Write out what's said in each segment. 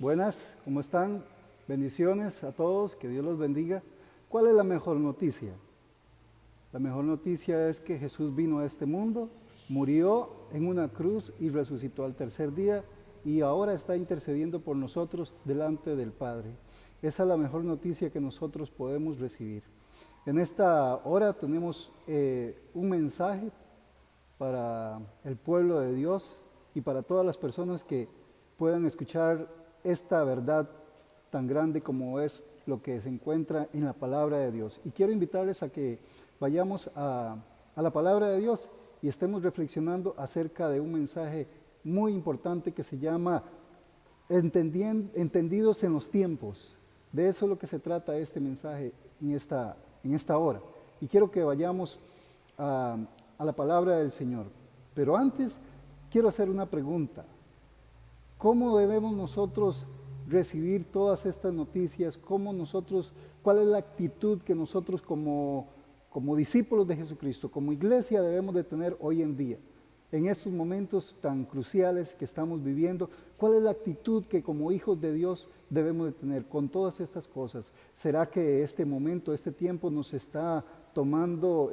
Buenas, ¿cómo están? Bendiciones a todos, que Dios los bendiga. ¿Cuál es la mejor noticia? La mejor noticia es que Jesús vino a este mundo, murió en una cruz y resucitó al tercer día y ahora está intercediendo por nosotros delante del Padre. Esa es la mejor noticia que nosotros podemos recibir. En esta hora tenemos un mensaje para el pueblo de Dios y para todas las personas que puedan escuchar esta verdad tan grande como es lo que se encuentra en la palabra de Dios. Y quiero invitarles a que vayamos a la palabra de Dios y estemos reflexionando acerca de un mensaje muy importante que se llama Entendidos en los tiempos. De eso es lo que se trata este mensaje en esta hora. Y quiero que vayamos a la palabra del Señor. Pero antes quiero hacer una pregunta. ¿Cómo debemos nosotros recibir todas estas noticias? ¿Cuál es la actitud que nosotros como discípulos de Jesucristo, como iglesia debemos de tener hoy en día? En estos momentos tan cruciales que estamos viviendo, ¿cuál es la actitud que como hijos de Dios debemos de tener con todas estas cosas? ¿Será que este momento, este tiempo nos está tomando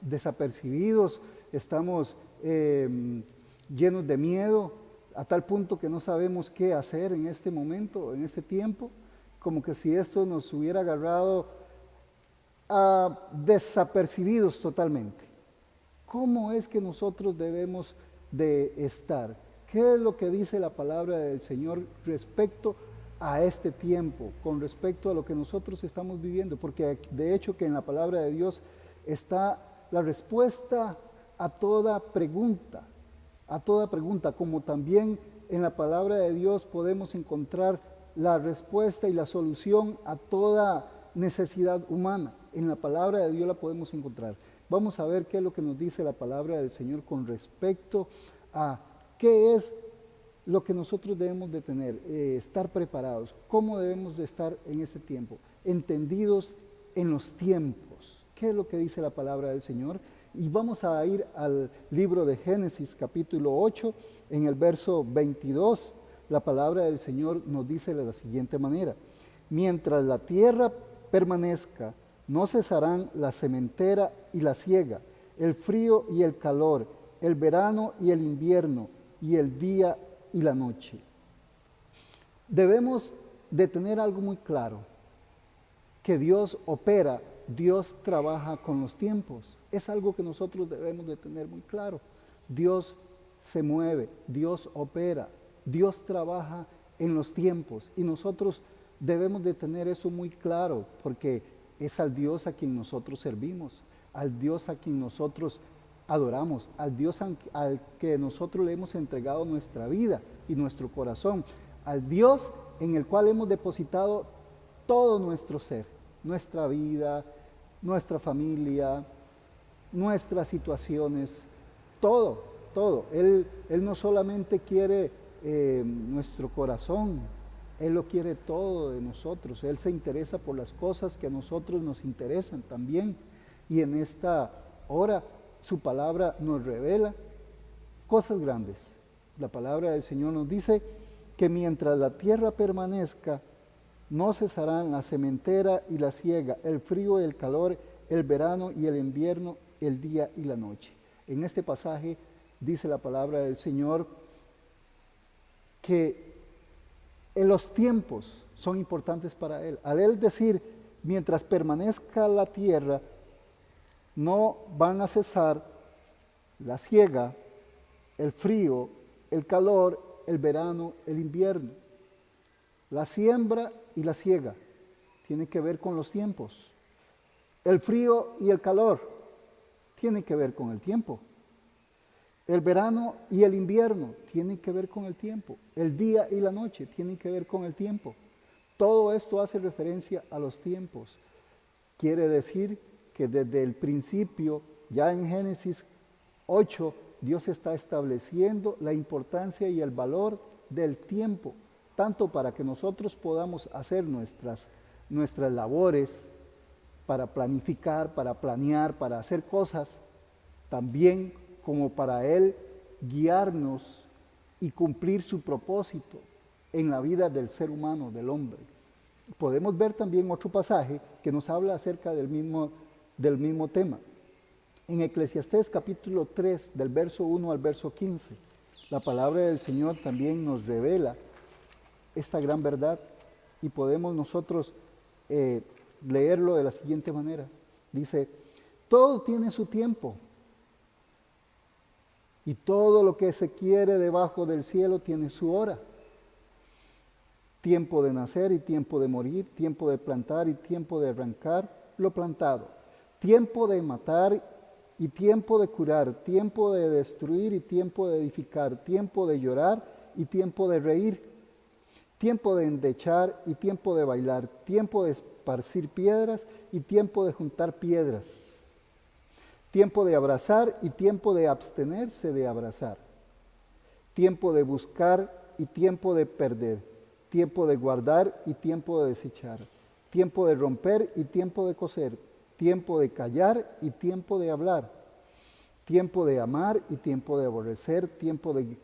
desapercibidos? ¿Estamos llenos de miedo a tal punto que no sabemos qué hacer en este momento, en este tiempo? Como que si esto nos hubiera agarrado desapercibidos totalmente. ¿Cómo es que nosotros debemos de estar? ¿Qué es lo que dice la palabra del Señor respecto a este tiempo, con respecto a lo que nosotros estamos viviendo? Porque de hecho que en la palabra de Dios está la respuesta a toda pregunta, como también en la palabra de Dios podemos encontrar la respuesta y la solución a toda necesidad humana. En la palabra de Dios la podemos encontrar. Vamos a ver qué es lo que nos dice la palabra del Señor con respecto a qué es lo que nosotros debemos de tener, estar preparados, cómo debemos de estar en este tiempo, entendidos en los tiempos. ¿Qué es lo que dice la palabra del Señor? Y vamos a ir al libro de Génesis, capítulo 8, en el verso 22. La palabra del Señor nos dice de la siguiente manera: mientras la tierra permanezca, no cesarán la sementera y la siega, el frío y el calor, el verano y el invierno, y el día y la noche. Debemos de tener algo muy claro, que Dios opera, Dios trabaja con los tiempos. Es algo que nosotros debemos de tener muy claro. Dios se mueve, Dios opera, Dios trabaja en los tiempos y nosotros debemos de tener eso muy claro, porque es al Dios a quien nosotros servimos, al Dios a quien nosotros adoramos, al Dios al que nosotros le hemos entregado nuestra vida y nuestro corazón, al Dios en el cual hemos depositado todo nuestro ser, nuestra vida, nuestra familia, nuestras situaciones, todo. Él no solamente quiere nuestro corazón, Él lo quiere todo de nosotros. Él se interesa por las cosas que a nosotros nos interesan también. Y en esta hora su palabra nos revela cosas grandes. La palabra del Señor nos dice que mientras la tierra permanezca, no cesarán la sementera y la siega, el frío y el calor, el verano y el invierno, el día y la noche. En este pasaje dice la palabra del Señor que los tiempos son importantes para Él. Al Él decir, mientras permanezca la tierra, no van a cesar la siega, el frío, el calor, el verano, el invierno. La siembra y la siega tiene que ver con los tiempos. El frío y el calor tienen que ver con el tiempo. El verano y el invierno tienen que ver con el tiempo. El día y la noche tienen que ver con el tiempo. Todo esto hace referencia a los tiempos. Quiere decir que desde el principio, ya en Génesis 8, Dios está estableciendo la importancia y el valor del tiempo, tanto para que nosotros podamos hacer nuestras labores, para planificar, para planear, para hacer cosas, también como para Él guiarnos y cumplir su propósito. en la vida del ser humano, del hombre. Podemos ver también otro pasaje que nos habla acerca del mismo tema. En Eclesiastés capítulo 3, del verso 1 al verso 15, la palabra del Señor también nos revela esta gran verdad y podemos nosotros leerlo de la siguiente manera. Dice, todo tiene su tiempo y todo lo que se quiere debajo del cielo tiene su hora. Tiempo de nacer y tiempo de morir, tiempo de plantar y tiempo de arrancar lo plantado, tiempo de matar y tiempo de curar, tiempo de destruir y tiempo de edificar, tiempo de llorar y tiempo de reír, tiempo de endechar y tiempo de bailar, tiempo de esparcir piedras y tiempo de juntar piedras, tiempo de abrazar y tiempo de abstenerse de abrazar, tiempo de buscar y tiempo de perder, tiempo de guardar y tiempo de desechar, tiempo de romper y tiempo de coser, tiempo de callar y tiempo de hablar, tiempo de amar y tiempo de aborrecer, tiempo de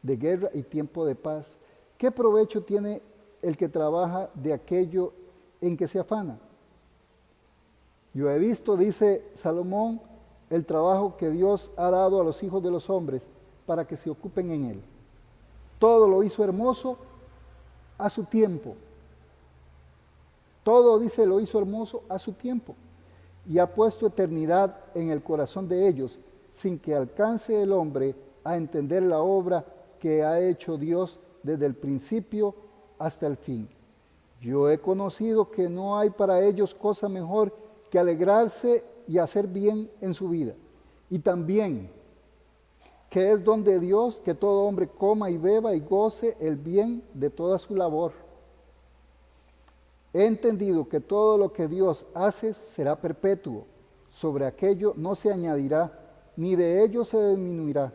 guerra y tiempo de paz. ¿Qué provecho tiene el que trabaja de aquello en que se afana? Yo he visto, dice Salomón, el trabajo que Dios ha dado a los hijos de los hombres para que se ocupen en él. Todo lo hizo hermoso a su tiempo. Todo, dice, lo hizo hermoso a su tiempo. Y ha puesto eternidad en el corazón de ellos, sin que alcance el hombre a entender la obra que ha hecho Dios desde el principio hasta el fin. Yo he conocido que no hay para ellos cosa mejor que alegrarse y hacer bien en su vida. Y también que es don de Dios que todo hombre coma y beba y goce el bien de toda su labor. He entendido que todo lo que Dios hace será perpetuo, sobre aquello no se añadirá, ni de ello se disminuirá.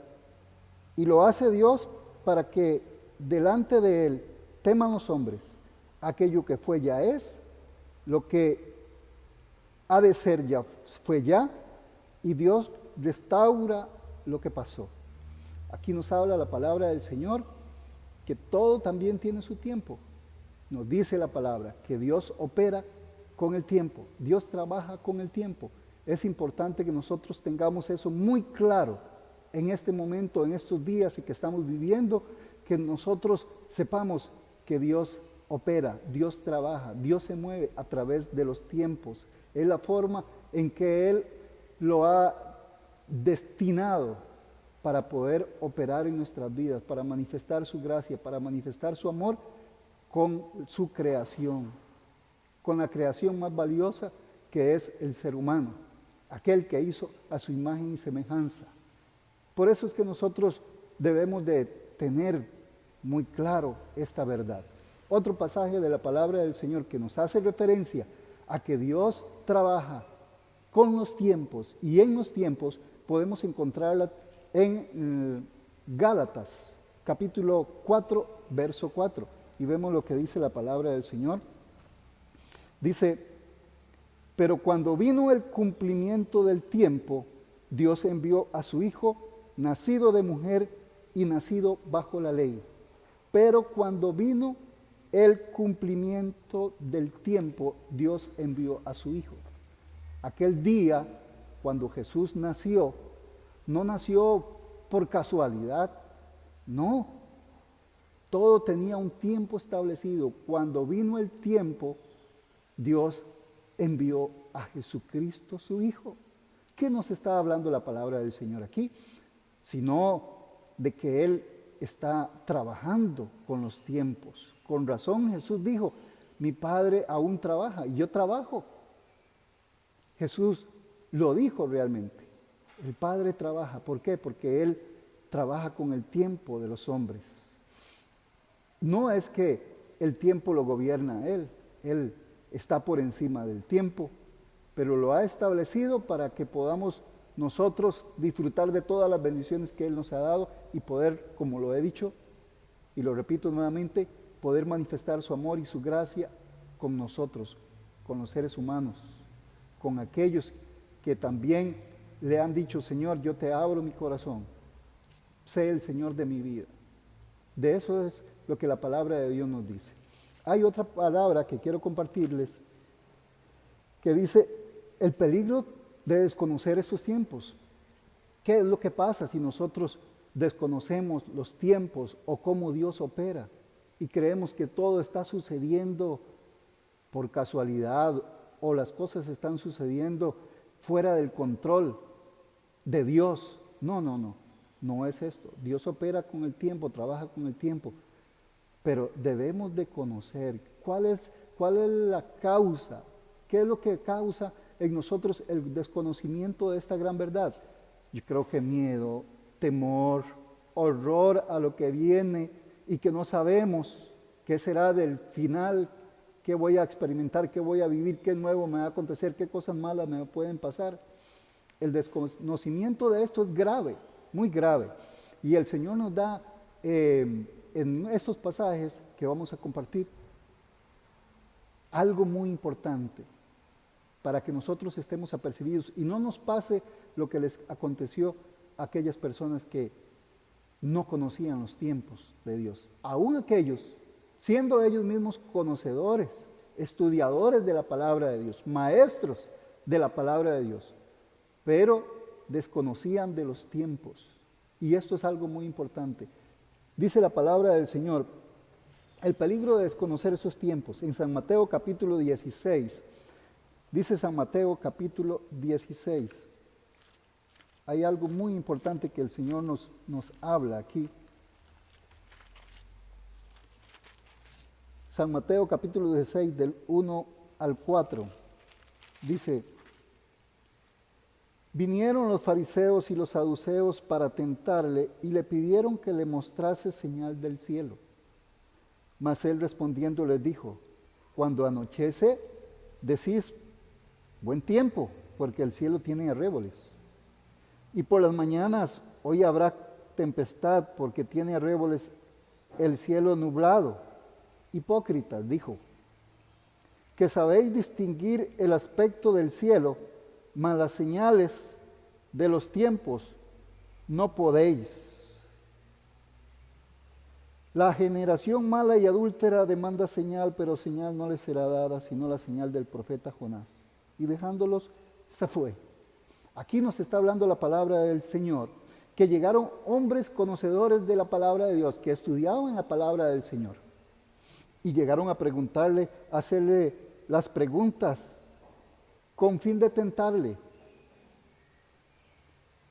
Y lo hace Dios para que delante de Él teman los hombres. Aquello que fue ya es, lo que ha de ser ya fue ya, y Dios restaura lo que pasó. Aquí nos habla la palabra del Señor, que todo también tiene su tiempo. Nos dice la palabra que Dios opera con el tiempo, Dios trabaja con el tiempo. Es importante que nosotros tengamos eso muy claro en este momento, en estos días y que estamos viviendo, que nosotros sepamos que Dios opera, Dios trabaja, Dios se mueve a través de los tiempos. Es la forma en que Él lo ha destinado para poder operar en nuestras vidas, para manifestar su gracia, para manifestar su amor con su creación, con la creación más valiosa que es el ser humano, aquel que hizo a su imagen y semejanza. Por eso es que nosotros debemos de tener muy claro esta verdad. Otro pasaje de la palabra del Señor que nos hace referencia a que Dios trabaja con los tiempos y en los tiempos podemos encontrarla en Gálatas, capítulo 4, verso 4. Y vemos lo que dice la palabra del Señor. Dice, pero cuando vino el cumplimiento del tiempo, Dios envió a su Hijo, nacido de mujer y nacido bajo la ley. Pero cuando vino el cumplimiento del tiempo, Dios envió a su Hijo. Aquel día, cuando Jesús nació, no nació por casualidad, no. Todo tenía un tiempo establecido. Cuando vino el tiempo, Dios envió a Jesucristo, su Hijo. ¿Qué nos está hablando la palabra del Señor aquí? Sino de que Él está trabajando con los tiempos. Con razón Jesús dijo, mi Padre aún trabaja y yo trabajo. Jesús lo dijo realmente. El Padre trabaja. ¿Por qué? Porque Él trabaja con el tiempo de los hombres. No es que el tiempo lo gobierna Él. Él está por encima del tiempo, pero lo ha establecido para que podamos nosotros disfrutar de todas las bendiciones que Él nos ha dado y poder, como lo he dicho, y lo repito nuevamente, poder manifestar su amor y su gracia con nosotros, con los seres humanos, con aquellos que también le han dicho, Señor, yo te abro mi corazón, sé el Señor de mi vida. De eso es lo que la palabra de Dios nos dice. Hay otra palabra que quiero compartirles que dice el peligro de desconocer estos tiempos. ¿Qué es lo que pasa si nosotros desconocemos los tiempos o cómo Dios opera y creemos que todo está sucediendo por casualidad o las cosas están sucediendo fuera del control de Dios? No, no, no, no es esto. Dios opera con el tiempo, trabaja con el tiempo, pero debemos de conocer cuál es la causa, qué es lo que causa en nosotros el desconocimiento de esta gran verdad. Yo creo que miedo, temor, horror a lo que viene y que no sabemos qué será del final, qué voy a experimentar, qué voy a vivir, qué nuevo me va a acontecer, qué cosas malas me pueden pasar. El desconocimiento de esto es grave, muy grave. Y el Señor nos da en estos pasajes que vamos a compartir algo muy importante para que nosotros estemos apercibidos y no nos pase lo que les aconteció a aquellas personas que no conocían los tiempos de Dios. Aún aquellos, siendo ellos mismos conocedores, estudiadores de la palabra de Dios, maestros de la palabra de Dios, pero desconocían de los tiempos. Y esto es algo muy importante. Dice la palabra del Señor, el peligro de desconocer esos tiempos. En San Mateo capítulo 16, dice San Mateo capítulo 16, hay algo muy importante que el Señor nos habla aquí. San Mateo capítulo 16 del 1 al 4, dice: vinieron los fariseos y los saduceos para tentarle y le pidieron que le mostrase señal del cielo. Mas él respondiendo les dijo: cuando anochece, decís buen tiempo, porque el cielo tiene arreboles. Y por las mañanas, hoy habrá tempestad, porque tiene arreboles el cielo nublado. Hipócritas, dijo, que sabéis distinguir el aspecto del cielo, mas las señales de los tiempos no podéis. La generación mala y adúltera demanda señal, pero señal no le será dada, sino la señal del profeta Jonás. Y dejándolos, se fue. Aquí nos está hablando la palabra del Señor, que llegaron hombres conocedores de la palabra de Dios, que estudiaban la palabra del Señor, y llegaron a preguntarle, a hacerle las preguntas con fin de tentarle,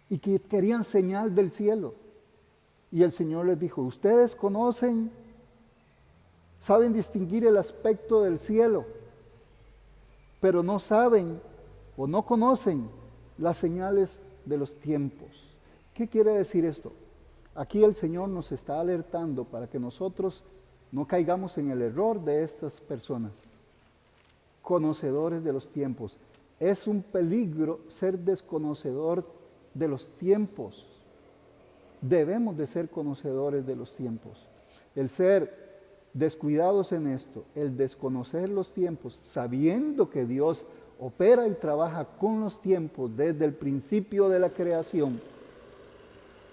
y que querían señal del cielo. Y el Señor les dijo: ustedes conocen, saben distinguir el aspecto del cielo, pero no saben o no conocen las señales de los tiempos. ¿Qué quiere decir esto? Aquí el Señor nos está alertando para que nosotros no caigamos en el error de estas personas, conocedores de los tiempos. Es un peligro ser desconocedor de los tiempos. Debemos de ser conocedores de los tiempos. El ser descuidados en esto, el desconocer los tiempos, sabiendo que Dios opera y trabaja con los tiempos desde el principio de la creación,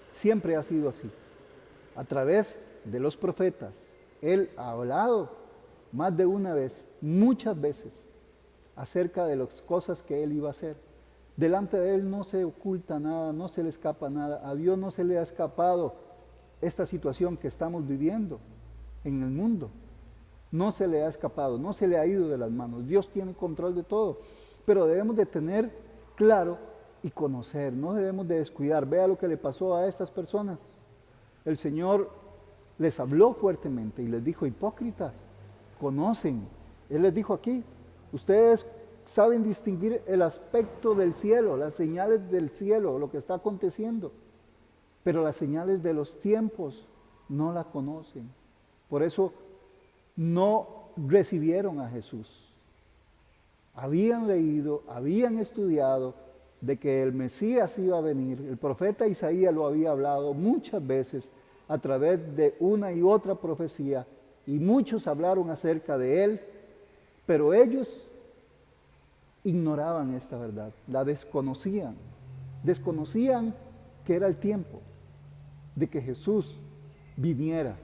siempre ha sido así. A través de los profetas, Él ha hablado más de una vez, muchas veces, acerca de las cosas que Él iba a hacer. Delante de Él no se oculta nada, no se le escapa nada. A Dios no se le ha escapado esta situación que estamos viviendo en el mundo. No se le ha escapado, no se le ha ido de las manos. Dios tiene control de todo, pero debemos de tener claro y conocer, no debemos de descuidar. Vea lo que le pasó a estas personas. El Señor les habló fuertemente y les dijo: hipócritas, conocen. Él les dijo aquí: ustedes saben distinguir el aspecto del cielo, las señales del cielo, lo que está aconteciendo, pero las señales de los tiempos no la conocen. Por eso no recibieron a Jesús. Habían leído, habían estudiado de que el Mesías iba a venir. El profeta Isaías lo había hablado muchas veces a través de una y otra profecía, y muchos hablaron acerca de él, pero ellos ignoraban esta verdad, la desconocían que era el tiempo de que Jesús viniera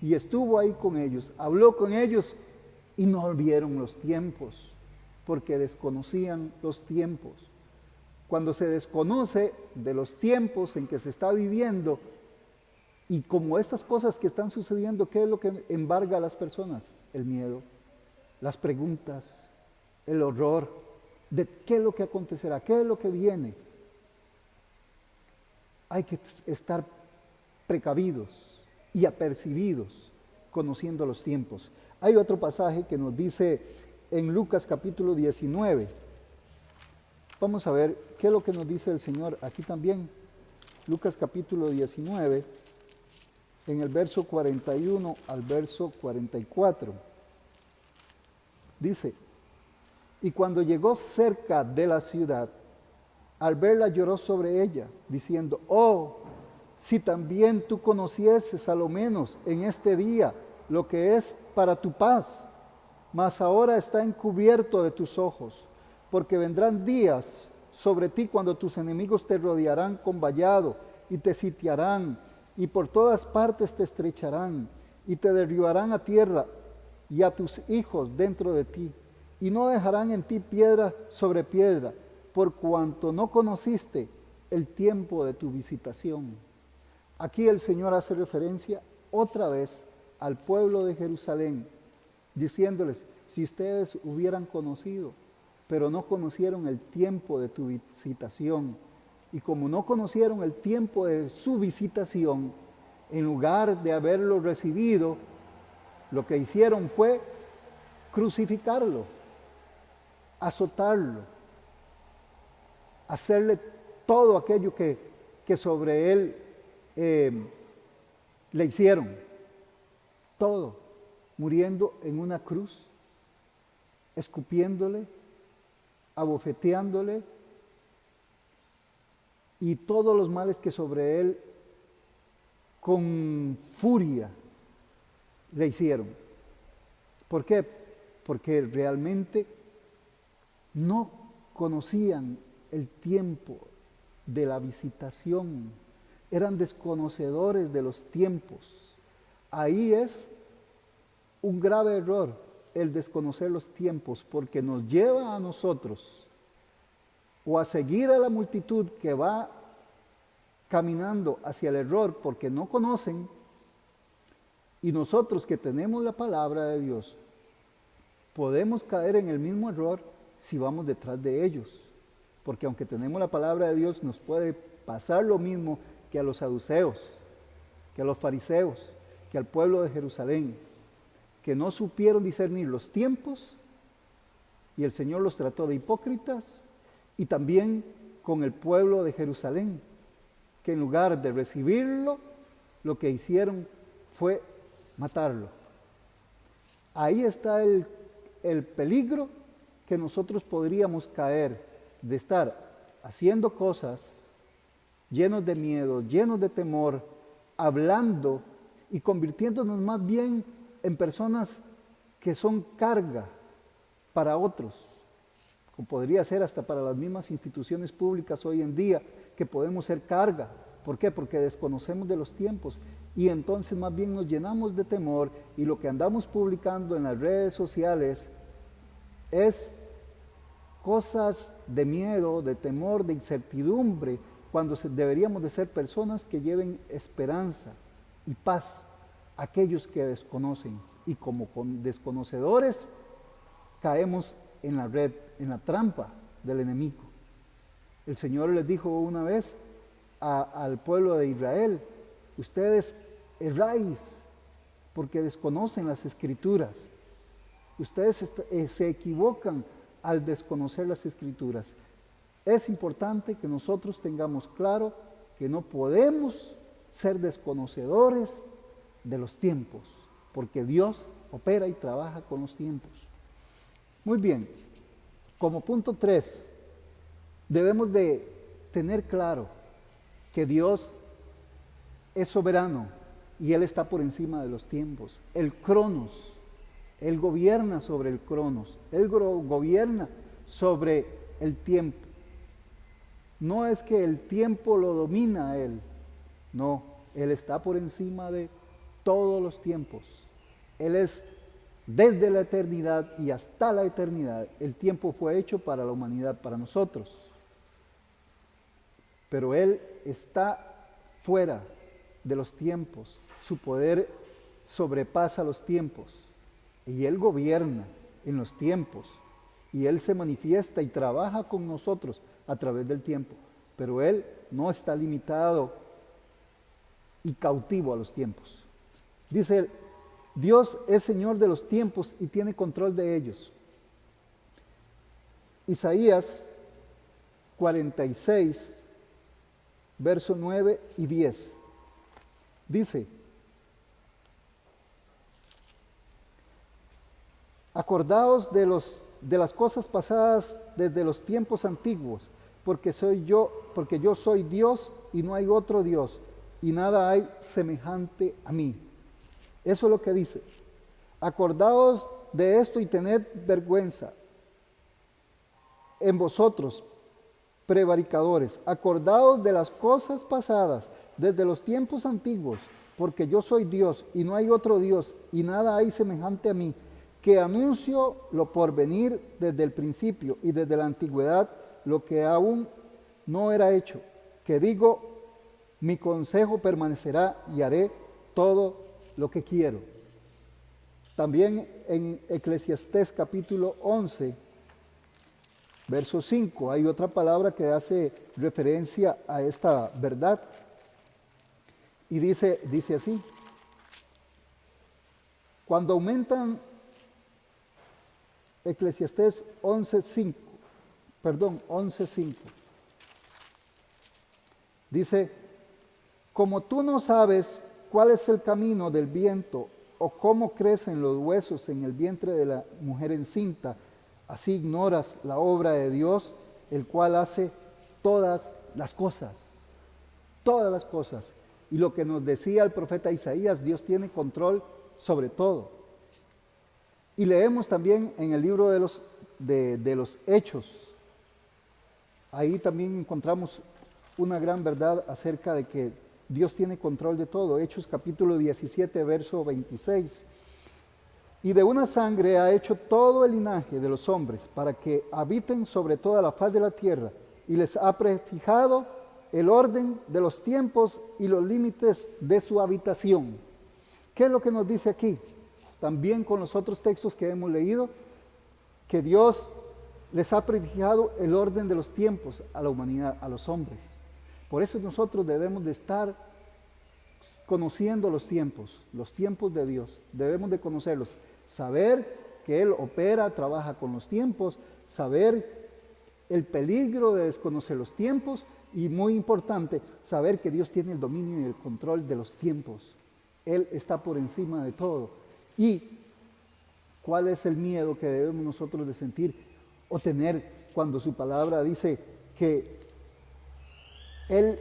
y estuvo ahí con ellos, habló con ellos y no vieron los tiempos, porque desconocían los tiempos. Cuando se desconoce de los tiempos en que se está viviendo, y como estas cosas que están sucediendo, ¿qué es lo que embarga a las personas? El miedo, las preguntas, el horror de qué es lo que acontecerá, qué es lo que viene. Hay que estar precavidos y apercibidos, conociendo los tiempos. Hay otro pasaje que nos dice en Lucas capítulo 19. Vamos a ver qué es lo que nos dice el Señor aquí también. Lucas capítulo 19, en el verso 41 al verso 44. Dice: y cuando llegó cerca de la ciudad, al verla lloró sobre ella, diciendo: oh, si también tú conocieses a lo menos en este día lo que es para tu paz, mas ahora está encubierto de tus ojos, porque vendrán días sobre ti cuando tus enemigos te rodearán con vallado y te sitiarán, y por todas partes te estrecharán, y te derribarán a tierra y a tus hijos dentro de ti, y no dejarán en ti piedra sobre piedra, por cuanto no conociste el tiempo de tu visitación. Aquí el Señor hace referencia otra vez al pueblo de Jerusalén, diciéndoles: si ustedes hubieran conocido, pero no conocieron el tiempo de tu visitación, y como no conocieron el tiempo de su visitación, en lugar de haberlo recibido, lo que hicieron fue crucificarlo, azotarlo, hacerle todo aquello que sobre él le hicieron, todo, muriendo en una cruz, escupiéndole, abofeteándole, y todos los males que sobre él con furia le hicieron. ¿Por qué? Porque realmente no conocían el tiempo de la visitación, eran desconocedores de los tiempos. Ahí es un grave error el desconocer los tiempos, porque nos lleva a nosotros o a seguir a la multitud que va caminando hacia el error porque no conocen, y nosotros que tenemos la palabra de Dios podemos caer en el mismo error si vamos detrás de ellos, porque aunque tenemos la palabra de Dios nos puede pasar lo mismo que a los saduceos, que a los fariseos, que al pueblo de Jerusalén, que no supieron discernir los tiempos, y el Señor los trató de hipócritas, y también con el pueblo de Jerusalén, que en lugar de recibirlo, lo que hicieron fue matarlo. Ahí está el peligro que nosotros podríamos caer, de estar haciendo cosas llenos de miedo, llenos de temor, hablando y convirtiéndonos más bien en personas que son carga para otros, como podría ser hasta para las mismas instituciones públicas hoy en día, que podemos ser carga. ¿Por qué? Porque desconocemos de los tiempos, y entonces más bien nos llenamos de temor, y lo que andamos publicando en las redes sociales es cosas de miedo, de temor, de incertidumbre, cuando deberíamos de ser personas que lleven esperanza y paz a aquellos que desconocen, y como desconocedores caemos en la red, en la trampa del enemigo. El Señor les dijo una vez al pueblo de Israel: ustedes erráis porque desconocen las Escrituras. Ustedes se equivocan al desconocer las Escrituras. Es importante que nosotros tengamos claro que no podemos ser desconocedores de los tiempos, porque Dios opera y trabaja con los tiempos. Muy bien, como punto 3, debemos de tener claro que Dios es soberano y Él está por encima de los tiempos. El cronos, Él gobierna sobre el cronos, Él gobierna sobre el tiempo. No es que el tiempo lo domina a Él, no, Él está por encima de todos los tiempos. Él es desde la eternidad y hasta la eternidad. El tiempo fue hecho para la humanidad, para nosotros. Pero Él está fuera de los tiempos. Su poder sobrepasa los tiempos. Y Él gobierna en los tiempos. Y Él se manifiesta y trabaja con nosotros a través del tiempo. Pero Él no está limitado y cautivo a los tiempos. Dice él, Dios es Señor de los tiempos y tiene control de ellos. Isaías 46, versos 9 y 10. Dice, acordaos de las cosas pasadas desde los tiempos antiguos, porque yo soy Dios y no hay otro Dios, y nada hay semejante a mí. Eso es lo que dice. Acordaos de esto y tened vergüenza en vosotros, prevaricadores. Acordaos de las cosas pasadas desde los tiempos antiguos, porque yo soy Dios y no hay otro Dios, y nada hay semejante a mí, que anuncio lo por venir desde el principio y desde la antigüedad, lo que aún no era hecho, que digo, mi consejo permanecerá y haré todo lo que quiero. También en Eclesiastés capítulo 11, verso 5, hay otra palabra que hace referencia a esta verdad. Y dice así, cuando aumentan, Eclesiastés 11:5, 11:5, dice, como tú no sabes cuál es el camino del viento o cómo crecen los huesos en el vientre de la mujer encinta, así ignoras la obra de Dios, el cual hace todas las cosas. Todas las cosas. Y lo que nos decía el profeta Isaías, Dios tiene control sobre todo. Y leemos también en el libro de los Hechos. Ahí también encontramos una gran verdad acerca de que Dios tiene control de todo. Hechos capítulo 17, verso 26. Y de una sangre ha hecho todo el linaje de los hombres para que habiten sobre toda la faz de la tierra, y les ha prefijado el orden de los tiempos y los límites de su habitación. ¿Qué es lo que nos dice aquí? También con los otros textos que hemos leído, que Dios les ha prefijado el orden de los tiempos a la humanidad, a los hombres. Por eso nosotros debemos de estar conociendo los tiempos de Dios. Debemos de conocerlos, saber que Él opera, trabaja con los tiempos, saber el peligro de desconocer los tiempos y, muy importante, saber que Dios tiene el dominio y el control de los tiempos. Él está por encima de todo. ¿Y cuál es el miedo que debemos nosotros de sentir o tener cuando su palabra dice que Él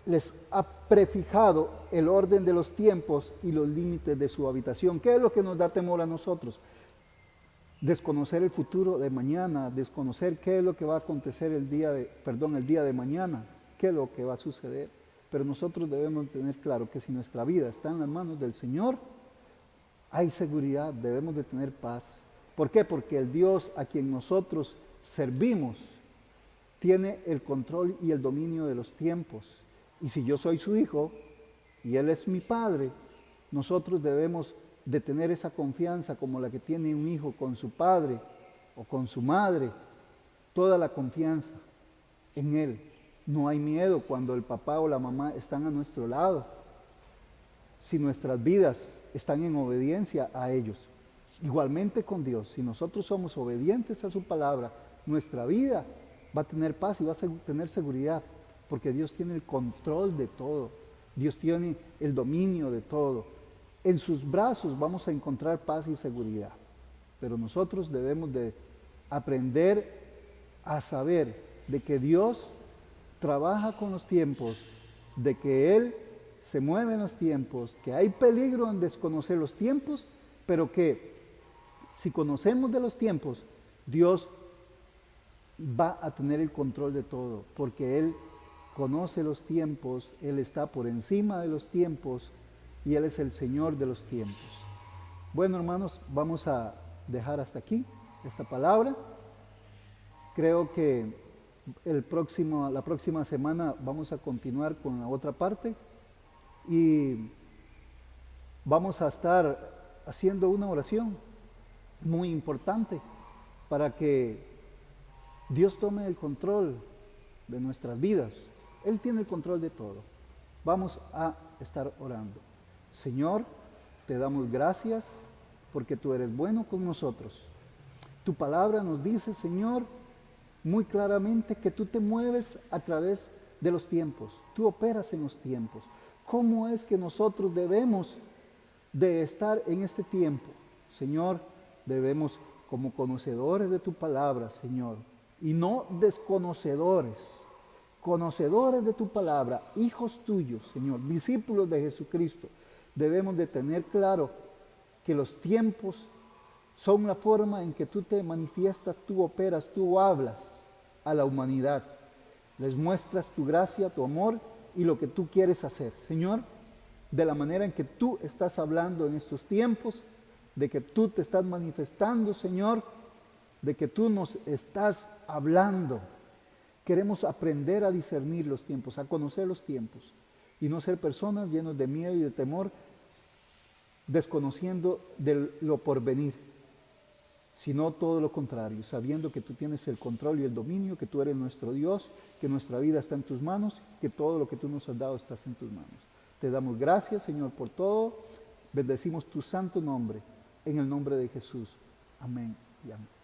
les ha prefijado el orden de los tiempos y los límites de su habitación? ¿Qué es lo que nos da temor a nosotros? Desconocer el futuro de mañana, desconocer qué es lo que va a acontecer el día de mañana, qué es lo que va a suceder. Pero nosotros debemos tener claro que si nuestra vida está en las manos del Señor, hay seguridad, debemos de tener paz. ¿Por qué? Porque el Dios a quien nosotros servimos tiene el control y el dominio de los tiempos. Y si yo soy su hijo y Él es mi padre, nosotros debemos de tener esa confianza como la que tiene un hijo con su padre o con su madre, toda la confianza en Él. No hay miedo cuando el papá o la mamá están a nuestro lado, si nuestras vidas están en obediencia a ellos. Igualmente con Dios, si nosotros somos obedientes a su palabra, nuestra vida va a tener paz y va a tener seguridad, porque Dios tiene el control de todo, Dios tiene el dominio de todo. En sus brazos vamos a encontrar paz y seguridad, pero nosotros debemos de aprender a saber de que Dios trabaja con los tiempos, de que Él se mueve en los tiempos, que hay peligro en desconocer los tiempos, pero que si conocemos de los tiempos, Dios va a tener el control de todo, porque Él conoce los tiempos, Él está por encima de los tiempos y Él es el Señor de los tiempos. Bueno, hermanos, vamos a dejar hasta aquí esta palabra. Creo que la próxima semana vamos a continuar con la otra parte y vamos a estar haciendo una oración muy importante para que Dios tome el control de nuestras vidas. Él tiene el control de todo. Vamos a estar orando. Señor, te damos gracias porque tú eres bueno con nosotros. Tu palabra nos dice, Señor, muy claramente que tú te mueves a través de los tiempos. Tú operas en los tiempos. ¿Cómo es que nosotros debemos de estar en este tiempo? Señor, debemos como conocedores de tu palabra, Señor, y no desconocedores, conocedores de tu palabra, hijos tuyos, Señor, discípulos de Jesucristo, debemos de tener claro que los tiempos son la forma en que tú te manifiestas, tú operas, tú hablas a la humanidad. Les muestras tu gracia, tu amor y lo que tú quieres hacer. Señor, de la manera en que tú estás hablando en estos tiempos, de que tú te estás manifestando, Señor, de que tú nos estás hablando. Queremos aprender a discernir los tiempos, a conocer los tiempos y no ser personas llenas de miedo y de temor, desconociendo de lo porvenir, sino todo lo contrario, sabiendo que tú tienes el control y el dominio, que tú eres nuestro Dios, que nuestra vida está en tus manos, que todo lo que tú nos has dado está en tus manos. Te damos gracias, Señor, por todo. Bendecimos tu santo nombre, en el nombre de Jesús. Amén y amén.